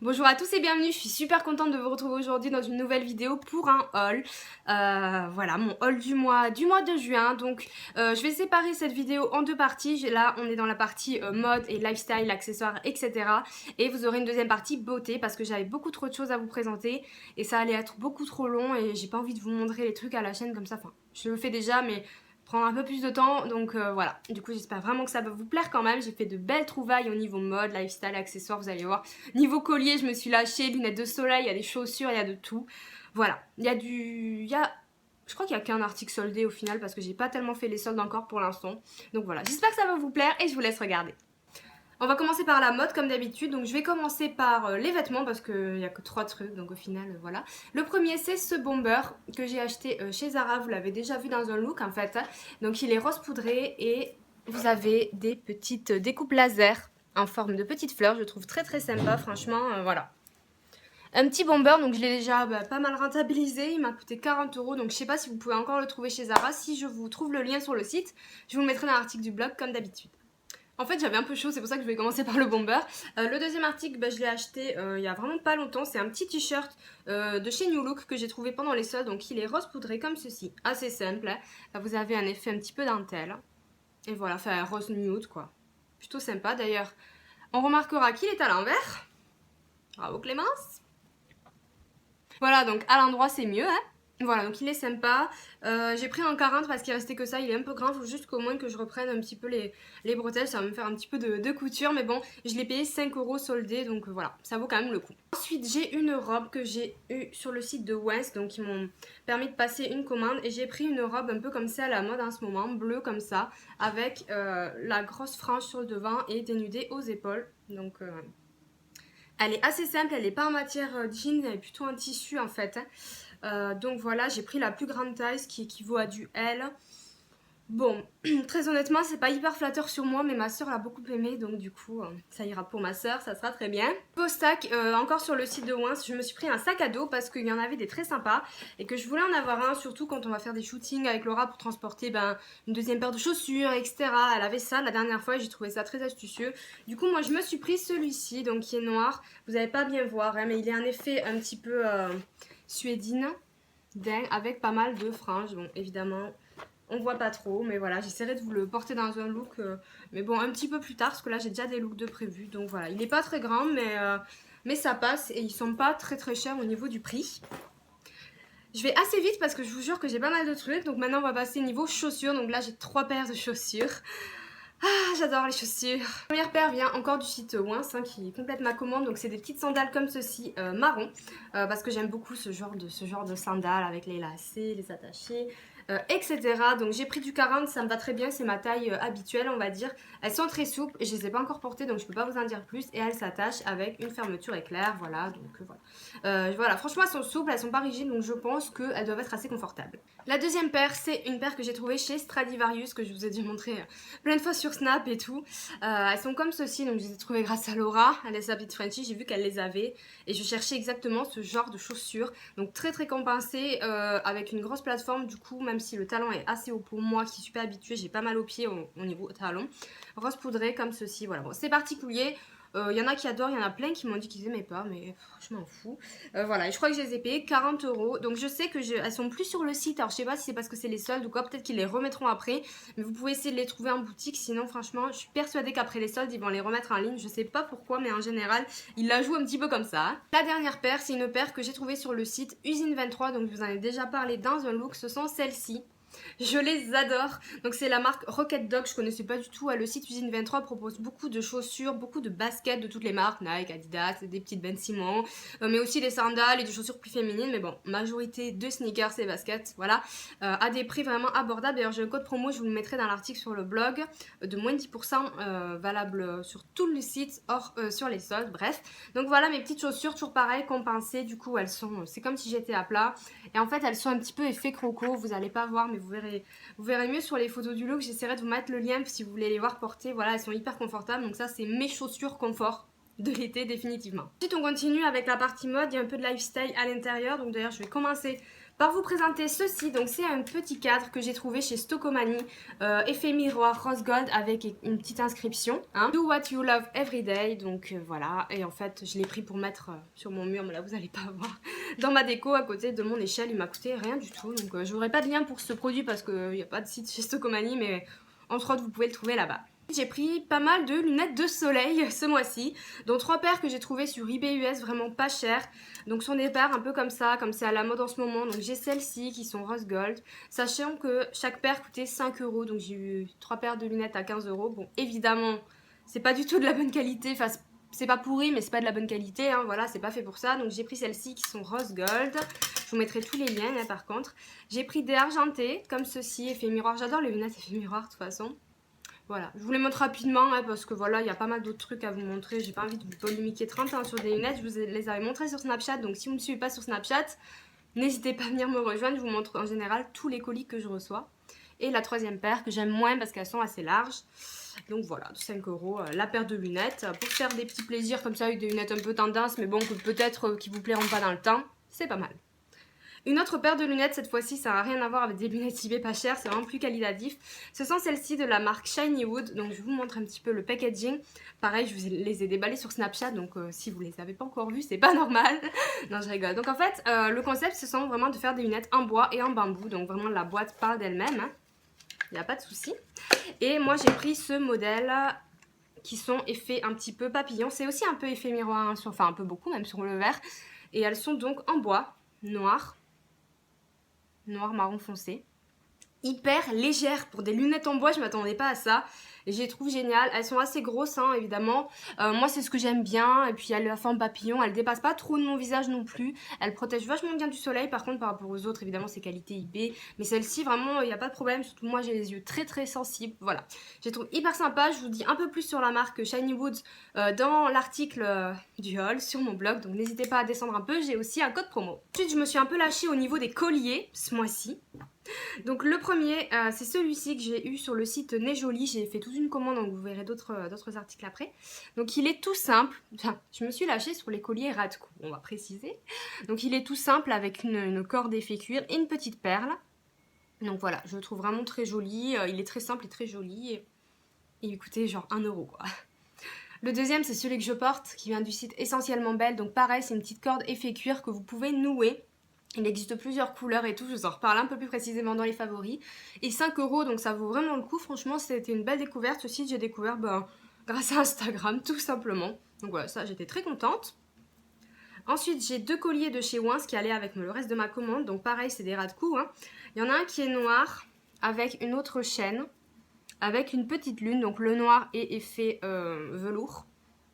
Bonjour à tous et bienvenue, je suis super contente de vous retrouver aujourd'hui dans une nouvelle vidéo pour un haul. Voilà, mon haul du mois de juin. Donc je vais séparer cette vidéo en deux parties. Là on est dans la partie mode et lifestyle, accessoires, etc. Et vous aurez une deuxième partie beauté parce que j'avais beaucoup trop de choses à vous présenter. Et ça allait être beaucoup trop long et j'ai pas envie de vous montrer les trucs à la chaîne comme ça. Enfin, je le fais déjà mais prendre un peu plus de temps, donc voilà. Du coup j'espère vraiment que ça va vous plaire quand même. J'ai fait de belles trouvailles au niveau mode, lifestyle, accessoires, vous allez voir. Niveau collier, je me suis lâchée, lunettes de soleil, il y a des chaussures, il y a de tout. Voilà, il y a du... Je crois qu'il n'y a qu'un article soldé au final parce que j'ai pas tellement fait les soldes encore pour l'instant. Donc voilà, j'espère que ça va vous plaire et je vous laisse regarder. On va commencer par la mode comme d'habitude, donc je vais commencer par les vêtements parce qu'il n'y a que 3 trucs, donc au final voilà. Le premier c'est ce bomber que j'ai acheté chez Zara, vous l'avez déjà vu dans un look en fait. Donc il est rose poudré et vous avez des petites découpes laser en forme de petites fleurs, je trouve très sympa franchement, voilà. Un petit bomber, donc je l'ai déjà pas mal rentabilisé, il m'a coûté 40 €, donc je sais pas si vous pouvez encore le trouver chez Zara. Si je vous trouve le lien sur le site, je vous le mettrai dans l'article du blog comme d'habitude. En fait j'avais un peu chaud, c'est pour ça que je vais commencer par le bomber. Le deuxième article, je l'ai acheté il y a vraiment pas longtemps. C'est un petit t-shirt de chez New Look que j'ai trouvé pendant les soldes. Donc il est rose poudré comme ceci, assez simple. Là, vous avez un effet un petit peu dentelle. Et voilà, enfin rose nude quoi. Plutôt sympa d'ailleurs. On remarquera qu'il est à l'envers. Bravo Clémence. Voilà, donc à l'endroit c'est mieux, hein. Voilà, donc il est sympa. J'ai pris en 40 parce qu'il restait que ça. Il est un peu grand, il faut juste qu'au moins que je reprenne un petit peu les bretelles. Ça va me faire un petit peu de couture, mais bon, je l'ai payé 5 € soldé, donc voilà, ça vaut quand même le coup. Ensuite, j'ai une robe que j'ai eue sur le site de West, donc ils m'ont permis de passer une commande. Et j'ai pris une robe un peu comme ça à la mode en ce moment, bleue comme ça, avec la grosse frange sur le devant et dénudée aux épaules. Donc... elle est assez simple, elle n'est pas en matière jean, elle est plutôt en tissu en fait. Donc voilà, j'ai pris la plus grande taille, ce qui équivaut à du L. Bon, très honnêtement, c'est pas hyper flatteur sur moi, mais ma soeur l'a beaucoup aimé, donc du coup, ça ira pour ma soeur, ça sera très bien. Beau sac, encore sur le site de Wins, je me suis pris un sac à dos parce qu'il y en avait des très sympas et que je voulais en avoir un, surtout quand on va faire des shootings avec Laura pour transporter une deuxième paire de chaussures, etc. Elle avait ça la dernière fois et j'ai trouvé ça très astucieux. Du coup, moi, je me suis pris celui-ci, donc qui est noir. Vous n'allez pas bien voir, hein, mais il est en effet un petit peu suédine, dingue, avec pas mal de franges, bon, évidemment. On voit pas trop, mais voilà, j'essaierai de vous le porter dans un look, mais bon, un petit peu plus tard, parce que là j'ai déjà des looks de prévu. Donc voilà, il n'est pas très grand, mais ça passe et ils sont pas très chers au niveau du prix. Je vais assez vite parce que je vous jure que j'ai pas mal de trucs. Donc maintenant on va passer niveau chaussures. Donc là j'ai 3 paires de chaussures. Ah, j'adore les chaussures. La première paire vient encore du site Wins, qui complète ma commande. Donc c'est des petites sandales comme ceci, marron, parce que j'aime beaucoup ce genre de sandales avec les lacets, les attachés, etc. Donc j'ai pris du 40, ça me va très bien, c'est ma taille habituelle on va dire. Elles sont très souples, je les ai pas encore portées donc je peux pas vous en dire plus. Et elles s'attachent avec une fermeture éclair, voilà, donc voilà. Voilà, franchement elles sont souples, elles sont pas rigides, donc je pense qu'elles doivent être assez confortables. La deuxième paire, c'est une paire que j'ai trouvée chez Stradivarius, que je vous ai dû montrer plein de fois sur Snap et tout. Elles sont comme ceci, donc je les ai trouvées grâce à Laura, elle est sa petite Frenchie, j'ai vu qu'elle les avait et je cherchais exactement ce genre de chaussures, donc très compensé, avec une grosse plateforme. Du coup, même si le talon est assez haut pour moi qui suis pas habituée, j'ai pas mal aux pieds au niveau talon. Rose poudré comme ceci, voilà, bon, c'est particulier. Il y en a qui adorent, il y en a plein qui m'ont dit qu'ils aimaient pas, mais je m'en fous. Voilà, et je crois que je les ai payées 40 €. Donc je sais que elles sont plus sur le site. Alors je sais pas si c'est parce que c'est les soldes ou quoi, peut-être qu'ils les remettront après. Mais vous pouvez essayer de les trouver en boutique. Sinon, franchement, je suis persuadée qu'après les soldes, ils vont les remettre en ligne. Je sais pas pourquoi, mais en général, ils la jouent un petit peu comme ça. La dernière paire, c'est une paire que j'ai trouvée sur le site Usine 23. Donc je vous en ai déjà parlé dans un look. Ce sont celles-ci. Je les adore. Donc c'est la marque Rocket Dog, je connaissais pas du tout. Le site Usine 23 propose beaucoup de chaussures, beaucoup de baskets de toutes les marques, Nike, Adidas, des petites Ben Simon, mais aussi des sandales et des chaussures plus féminines. Mais bon, majorité de sneakers et baskets, voilà, à des prix vraiment abordables. D'ailleurs j'ai un code promo, je vous le mettrai dans l'article sur le blog, de moins de 10%, valable sur tout le site, hors sur les soldes, bref. Donc voilà mes petites chaussures, toujours pareil, compensées. Du coup elles sont, c'est comme si j'étais à plat. Et en fait elles sont un petit peu effet croco, vous allez pas voir mais vous verrez mieux sur les photos du look. J'essaierai de vous mettre le lien si vous voulez les voir porter. Voilà, elles sont hyper confortables. Donc ça c'est mes chaussures confort de l'été définitivement. Ensuite on continue avec la partie mode, il y a un peu de lifestyle à l'intérieur. Donc d'ailleurs je vais commencer par vous présenter ceci. Donc c'est un petit cadre que j'ai trouvé chez Stocomanie, effet miroir rose gold avec une petite inscription, hein. Do what you love every day. Donc voilà, et en fait je l'ai pris pour mettre sur mon mur, mais là vous n'allez pas voir, dans ma déco à côté de mon échelle. Il m'a coûté rien du tout, donc je n'aurai pas de lien pour ce produit parce qu'il n'y a pas de site chez Stocomanie, mais entre autres vous pouvez le trouver là-bas. J'ai pris pas mal de lunettes de soleil ce mois-ci, dont 3 paires que j'ai trouvées sur eBay US vraiment pas chères. Donc ce sont des paires un peu comme ça, comme c'est à la mode en ce moment. Donc j'ai celles-ci qui sont rose gold, sachant que chaque paire coûtait 5 €. Donc j'ai eu 3 paires de lunettes à 15 €. Bon, évidemment, c'est pas du tout de la bonne qualité, enfin c'est pas pourri, mais c'est pas de la bonne qualité, hein. Voilà, c'est pas fait pour ça. Donc j'ai pris celles-ci qui sont rose gold. Je vous mettrai tous les liens là, par contre. J'ai pris des argentés, comme ceci, effet miroir. J'adore les lunettes effet miroir de toute façon. Voilà, je vous les montre rapidement hein, parce que voilà, il y a pas mal d'autres trucs à vous montrer. J'ai pas envie de vous polémiquer 30 ans sur des lunettes. Je vous les avais montrées sur Snapchat, donc si vous ne me suivez pas sur Snapchat, n'hésitez pas à venir me rejoindre. Je vous montre en général tous les colis que je reçois. Et la troisième paire que j'aime moins parce qu'elles sont assez larges. Donc voilà, 5 € la paire de lunettes. Pour faire des petits plaisirs comme ça avec des lunettes un peu tendance, mais bon, peut-être qui vous plairont pas dans le temps, c'est pas mal. Une autre paire de lunettes, cette fois-ci, ça n'a rien à voir avec des lunettes eBay pas chères, c'est vraiment plus qualitatif. Ce sont celles-ci de la marque Shiny Wood, donc je vous montre un petit peu le packaging. Pareil, je vous les ai déballées sur Snapchat, donc si vous les avez pas encore vues, c'est pas normal. Non, je rigole. Donc en fait, le concept, ce sont vraiment de faire des lunettes en bois et en bambou, donc vraiment la boîte parle d'elle-même, hein. Il n'y a pas de souci. Et moi, j'ai pris ce modèle qui sont effets un petit peu papillon. C'est aussi un peu effet miroir, hein, enfin un peu beaucoup même sur le verre. Et elles sont donc en bois, noir marron foncé, hyper légère pour des lunettes en bois. Je m'attendais pas à ça et je les trouve géniales. Elles sont assez grosses hein, évidemment, moi c'est ce que j'aime bien. Et puis elle a la forme papillon, elle dépasse pas trop de mon visage non plus, elle protège vachement bien du soleil. Par contre par rapport aux autres évidemment c'est qualité IP, mais celle-ci vraiment il n'y a pas de problème. Surtout moi j'ai les yeux très très sensibles. Voilà, je les trouve hyper sympa. Je vous dis un peu plus sur la marque Shiny Woods dans l'article du haul sur mon blog, donc n'hésitez pas à descendre un peu. J'ai aussi un code promo. Ensuite je me suis un peu lâchée au niveau des colliers ce mois-ci. Donc le premier c'est celui-ci que j'ai eu sur le site Nejoli. J'ai fait toute une commande, donc vous verrez d'autres articles après. Donc il est tout simple, enfin, je me suis lâchée sur les colliers Radcou, on va préciser. Donc il est tout simple avec une corde effet cuir et une petite perle. Donc voilà, je le trouve vraiment très joli, il est très simple et très joli. Et il coûtait genre 1 € quoi. Le deuxième c'est celui que je porte qui vient du site Essentiellement Belle. Donc pareil, c'est une petite corde effet cuir que vous pouvez nouer. Il existe plusieurs couleurs et tout, je vous en reparle un peu plus précisément dans les favoris. Et 5 €, donc ça vaut vraiment le coup. Franchement, c'était une belle découverte. Ce site, j'ai découvert grâce à Instagram, tout simplement. Donc voilà, ça, j'étais très contente. Ensuite, j'ai 2 colliers de chez Wins qui allaient avec le reste de ma commande. Donc pareil, c'est des Radcou, hein. Il y en a un qui est noir avec une autre chaîne, avec une petite lune. Donc le noir est effet velours.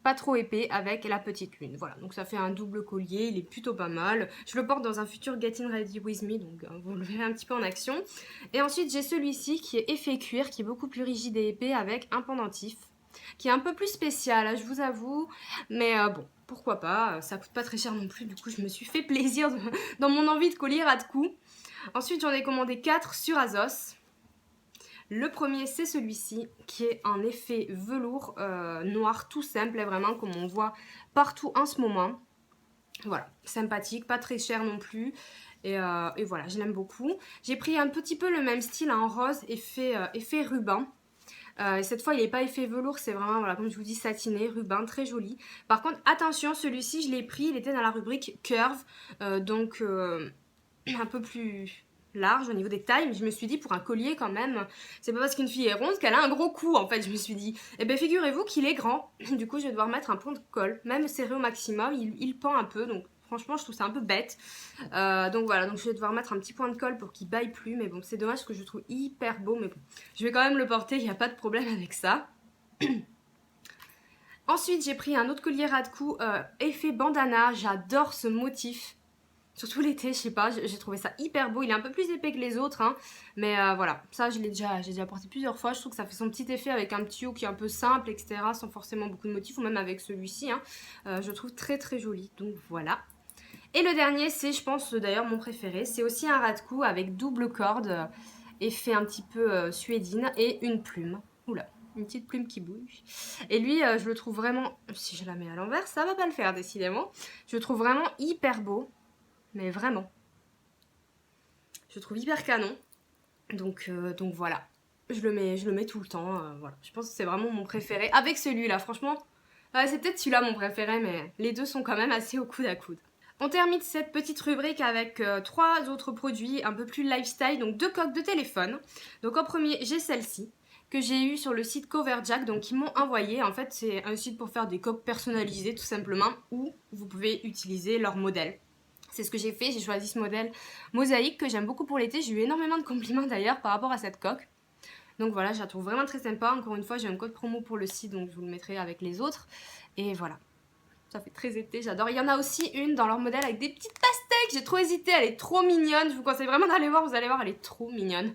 Pas trop épais avec la petite lune. Voilà, donc ça fait un double collier, il est plutôt pas mal. Je le porte dans un futur Getting Ready With Me, donc vous le verrez un petit peu en action. Et ensuite j'ai celui-ci qui est effet cuir, qui est beaucoup plus rigide et épais avec un pendentif, qui est un peu plus spécial, hein, je vous avoue. Mais bon, pourquoi pas, ça coûte pas très cher non plus, du coup je me suis fait plaisir dans mon envie de collier Radcou. Ensuite j'en ai commandé 4 sur Azos. Le premier c'est celui-ci qui est en effet velours noir tout simple, vraiment comme on voit partout en ce moment. Voilà, sympathique, pas très cher non plus. Et voilà, je l'aime beaucoup. J'ai pris un petit peu le même style en rose, effet ruban. Cette fois il n'est pas effet velours, c'est vraiment, voilà, comme je vous dis, satiné, ruban, très joli. Par contre attention, celui-ci je l'ai pris, il était dans la rubrique curve, donc un peu plus large au niveau des tailles, mais je me suis dit pour un collier quand même, c'est pas parce qu'une fille est ronde qu'elle a un gros cou en fait. Je me suis dit, eh ben figurez-vous qu'il est grand, du coup je vais devoir mettre un point de colle, même serré au maximum, il pend un peu, donc franchement je trouve ça un peu bête. Donc voilà, donc je vais devoir mettre un petit point de colle pour qu'il baille plus, mais bon c'est dommage parce que je le trouve hyper beau, mais bon, je vais quand même le porter, il n'y a pas de problème avec ça. Ensuite j'ai pris un autre collier Radcou, effet bandana, j'adore ce motif. Surtout l'été, je sais pas, j'ai trouvé ça hyper beau. Il est un peu plus épais que les autres, hein, mais voilà, ça j'ai déjà porté plusieurs fois. Je trouve que ça fait son petit effet avec un petit haut qui est un peu simple, etc. Sans forcément beaucoup de motifs, ou même avec celui-ci, hein. Je le trouve très très joli, donc voilà. Et le dernier, c'est, je pense d'ailleurs mon préféré, c'est aussi un Radcou avec double corde, effet un petit peu suédine, et une plume. Oula, une petite plume qui bouge. Et lui, je le trouve vraiment, si je la mets à l'envers, ça va pas le faire décidément. Je le trouve vraiment hyper beau. Mais vraiment. Je le trouve hyper canon. Donc voilà. Je le mets tout le temps. Voilà. Je pense que c'est vraiment mon préféré. Avec celui-là, franchement, c'est peut-être celui-là mon préféré, mais les deux sont quand même assez au coude à coude. On termine cette petite rubrique avec 3 autres produits un peu plus lifestyle, donc 2 coques de téléphone. Donc en premier, j'ai celle-ci que j'ai eue sur le site Coverjack, donc ils m'ont envoyé. En fait, c'est un site pour faire des coques personnalisées tout simplement, où vous pouvez utiliser leur modèle. C'est ce que j'ai fait, j'ai choisi ce modèle mosaïque que j'aime beaucoup pour l'été. J'ai eu énormément de compliments d'ailleurs par rapport à cette coque. Donc voilà, je la trouve vraiment très sympa. Encore une fois, j'ai un code promo pour le site, donc je vous le mettrai avec les autres. Et voilà. Ça fait très été, j'adore. Il y en a aussi une dans leur modèle avec des petites pastèques. J'ai trop hésité, elle est trop mignonne. Je vous conseille vraiment d'aller voir, vous allez voir, elle est trop mignonne.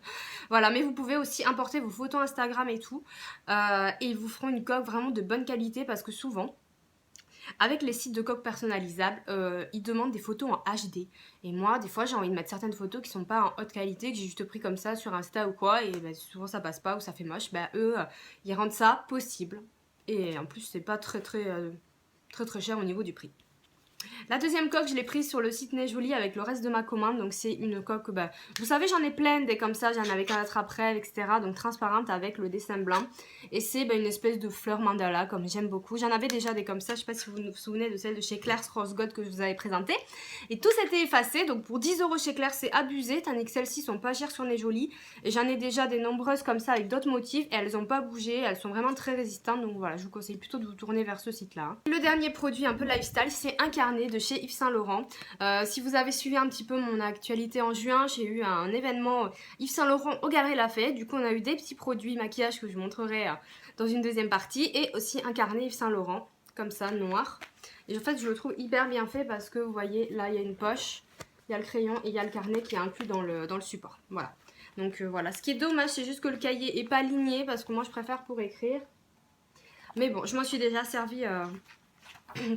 Voilà, mais vous pouvez aussi importer vos photos Instagram et tout. Et ils vous feront une coque vraiment de bonne qualité parce que souvent, avec les sites de coques personnalisables, ils demandent des photos en HD. Et moi, des fois, j'ai envie de mettre certaines photos qui sont pas en haute qualité, que j'ai juste pris comme ça sur Insta ou quoi. Et bah, souvent, ça passe pas ou ça fait moche. Bah, eux, ils rendent ça possible. Et en plus, c'est pas très cher au niveau du prix. La deuxième coque, je l'ai prise sur le site Nejoli avec le reste de ma commande. Donc c'est une coque, vous savez, j'en ai plein des comme ça, j'en avais qu'à mettre après, etc. Donc transparente avec le dessin blanc. Et c'est une espèce de fleur mandala, comme j'aime beaucoup. J'en avais déjà des comme ça, je sais pas si vous vous souvenez de celle de chez Claire's Rose Gold que je vous avais présentée. Et tout s'était effacé, donc pour 10 € chez Claire, c'est abusé, tandis que celles-ci sont pas chères sur Nejoli. Et j'en ai déjà des nombreuses comme ça avec d'autres motifs et elles n'ont pas bougé, elles sont vraiment très résistantes. Donc voilà, je vous conseille plutôt de vous tourner vers ce site-là. Le dernier produit un peu lifestyle, c'est un carnet de chez Yves Saint Laurent. Si vous avez suivi un petit peu mon actualité en juin, j'ai eu un événement Yves Saint Laurent au Galeries Lafayette. Du coup, on a eu des petits produits maquillage que je vous montrerai dans une deuxième partie. Et aussi un carnet Yves Saint Laurent, comme ça, noir. Et en fait, je le trouve hyper bien fait parce que vous voyez, là, il y a une poche, il y a le crayon et il y a le carnet qui est inclus dans le support. Voilà. Donc voilà. Ce qui est dommage, c'est juste que le cahier n'est pas aligné parce que moi, je préfère pour écrire. Mais bon, je m'en suis déjà servi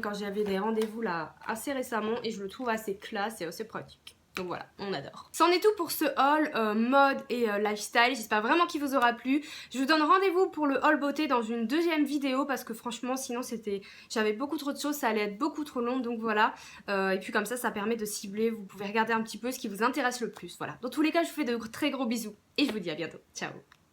quand j'avais des rendez-vous là assez récemment et je le trouve assez classe et assez pratique. Donc voilà, on adore. C'en est tout pour ce haul mode et lifestyle. J'espère vraiment qu'il vous aura plu. Je vous donne rendez-vous pour le haul beauté dans une deuxième vidéo parce que franchement sinon j'avais beaucoup trop de choses, ça allait être beaucoup trop long. Donc voilà, et puis comme ça permet de cibler. Vous pouvez regarder un petit peu ce qui vous intéresse le plus. Voilà, dans tous les cas je vous fais de très gros bisous et je vous dis à bientôt. Ciao.